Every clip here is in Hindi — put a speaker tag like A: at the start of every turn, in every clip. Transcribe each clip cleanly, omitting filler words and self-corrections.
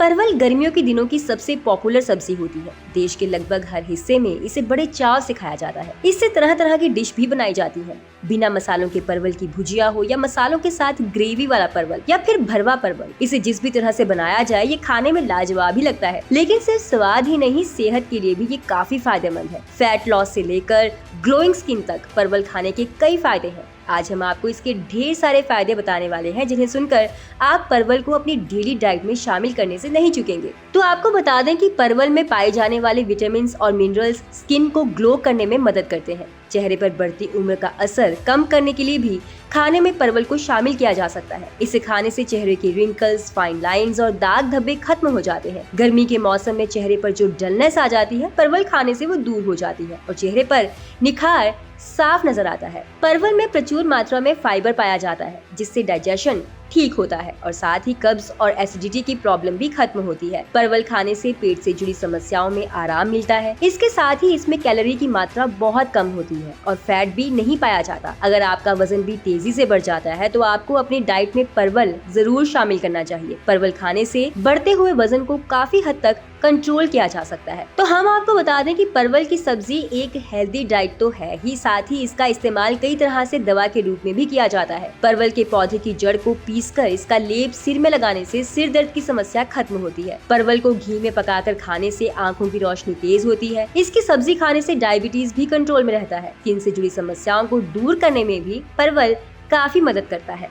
A: परवल गर्मियों के दिनों की सबसे पॉपुलर सब्जी होती है। देश के लगभग हर हिस्से में इसे बड़े चाव से खाया जाता है। इससे तरह तरह की डिश भी बनाई जाती है। बिना मसालों के परवल की भुजिया हो या मसालों के साथ ग्रेवी वाला परवल या फिर भरवा परवल, इसे जिस भी तरह से बनाया जाए ये खाने में लाजवाब ही लगता है। लेकिन सिर्फ स्वाद ही नहीं, सेहत के लिए भी ये काफी फायदेमंद है। फैट लॉस से लेकर ग्लोइंग स्किन तक परवल खाने के कई फायदे हैं। आज हम आपको इसके ढेर सारे फायदे बताने वाले हैं, जिन्हें सुनकर आप परवल को अपनी डेली डाइट में शामिल करने से नहीं चूकेंगे। तो आपको बता दें कि परवल में पाए जाने वाले विटामिन और मिनरल्स स्किन को ग्लो करने में मदद करते हैं। चेहरे पर बढ़ती उम्र का असर कम करने के लिए भी खाने में परवल को शामिल किया जा सकता है। इसे खाने से चेहरे की रिंकल्स, फाइन लाइंस और दाग धब्बे खत्म हो जाते हैं। गर्मी के मौसम में चेहरे पर जो डलनेस आ जाती है, परवल खाने से वो दूर हो जाती है और चेहरे पर निखार साफ नजर आता है। परवल में प्रचुर मात्रा में फाइबर पाया जाता है, जिससे डाइजेशन ठीक होता है और साथ ही कब्ज और एसिडिटी की प्रॉब्लम भी खत्म होती है। परवल खाने से पेट से जुड़ी समस्याओं में आराम मिलता है। इसके साथ ही इसमें कैलोरी की मात्रा बहुत कम होती है और फैट भी नहीं पाया जाता। अगर आपका वजन भी तेजी से बढ़ जाता है तो आपको अपनी डाइट में परवल जरूर शामिल करना चाहिए। परवल खाने से बढ़ते हुए वजन को काफी हद तक कंट्रोल किया जा सकता है। तो हम आपको बता दें कि परवल की सब्जी एक हेल्दी डाइट तो है ही, साथ ही इसका इस्तेमाल कई तरह से दवा के रूप में भी किया जाता है। परवल के पौधे की जड़ को पीसकर इसका लेप सिर में लगाने से सिर दर्द की समस्या खत्म होती है। परवल को घी में पकाकर खाने से आंखों की रोशनी तेज होती है। इसकी सब्जी खाने से डायबिटीज भी कंट्रोल में रहता है। स्किन से जुड़ी समस्याओं को दूर करने में भी परवल काफी मदद करता है।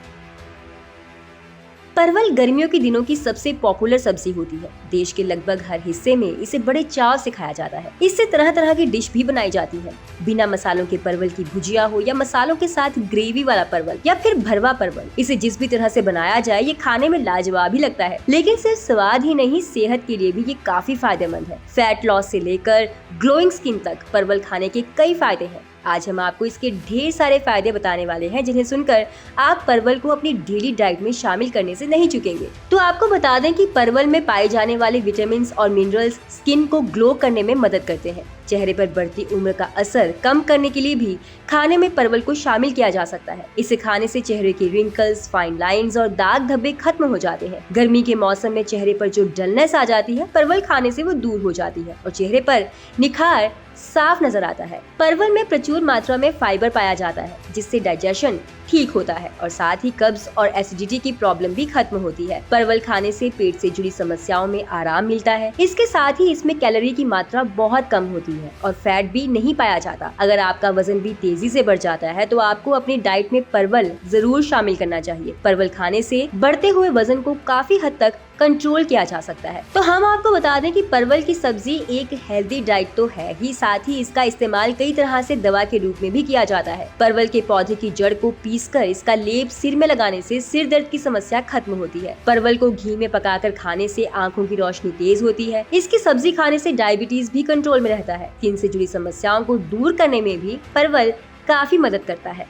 A: परवल गर्मियों के दिनों की सबसे पॉपुलर सब्जी होती है। देश के लगभग हर हिस्से में इसे बड़े चाव से खाया जाता है। इससे तरह तरह की डिश भी बनाई जाती है। बिना मसालों के परवल की भुजिया हो या मसालों के साथ ग्रेवी वाला परवल या फिर भरवा परवल, इसे जिस भी तरह से बनाया जाए ये खाने में लाजवाब ही लगता है। लेकिन सिर्फ स्वाद ही नहीं, सेहत के लिए भी ये काफी फायदेमंद है। फैट लॉस से लेकर ग्लोइंग स्किन तक परवल खाने के कई फायदे हैं। आज हम आपको इसके ढेर सारे फायदे बताने वाले हैं, जिन्हें सुनकर आप परवल को अपनी डेली डाइट में शामिल करने से नहीं चूकेंगे। तो आपको बता दें कि परवल में पाए जाने वाले विटामिन और मिनरल्स स्किन को ग्लो करने में मदद करते हैं। चेहरे पर बढ़ती उम्र का असर कम करने के लिए भी खाने में परवल को शामिल किया जा सकता है। इसे खाने से चेहरे की रिंकल्स, फाइन लाइंस और दाग धब्बे खत्म हो जाते हैं। गर्मी के मौसम में चेहरे पर जो डलनेस आ जाती है, परवल खाने से वो दूर हो जाती है और चेहरे पर निखार साफ नजर आता है। परवल में प्रचुर मात्रा में फाइबर पाया जाता है, जिससे डाइजेशन ठीक होता है और साथ ही कब्ज और एसिडिटी की प्रॉब्लम भी खत्म होती है। परवल खाने से पेट से जुड़ी समस्याओं में आराम मिलता है। इसके साथ ही इसमें कैलोरी की मात्रा बहुत कम होती है और फैट भी नहीं पाया जाता। अगर आपका वजन भी तेजी से बढ़ जाता है तो आपको अपनी डाइट में परवल जरूर शामिल करना चाहिए। परवल खाने से बढ़ते हुए वजन को काफी हद तक कंट्रोल किया जा सकता है। तो हम आपको बता दें कि परवल की सब्जी एक हेल्दी डाइट तो है ही, साथ ही इसका इस्तेमाल कई तरह से दवा के रूप में भी किया जाता है। परवल के पौधे की जड़ को पीसकर इसका लेप सिर में लगाने से सिर दर्द की समस्या खत्म होती है। परवल को घी में पकाकर खाने से आंखों की रोशनी तेज होती है। इसकी सब्जी खाने से डायबिटीज भी कंट्रोल में रहता है। स्किन से जुड़ी समस्याओं को दूर करने में भी परवल काफी मदद करता है।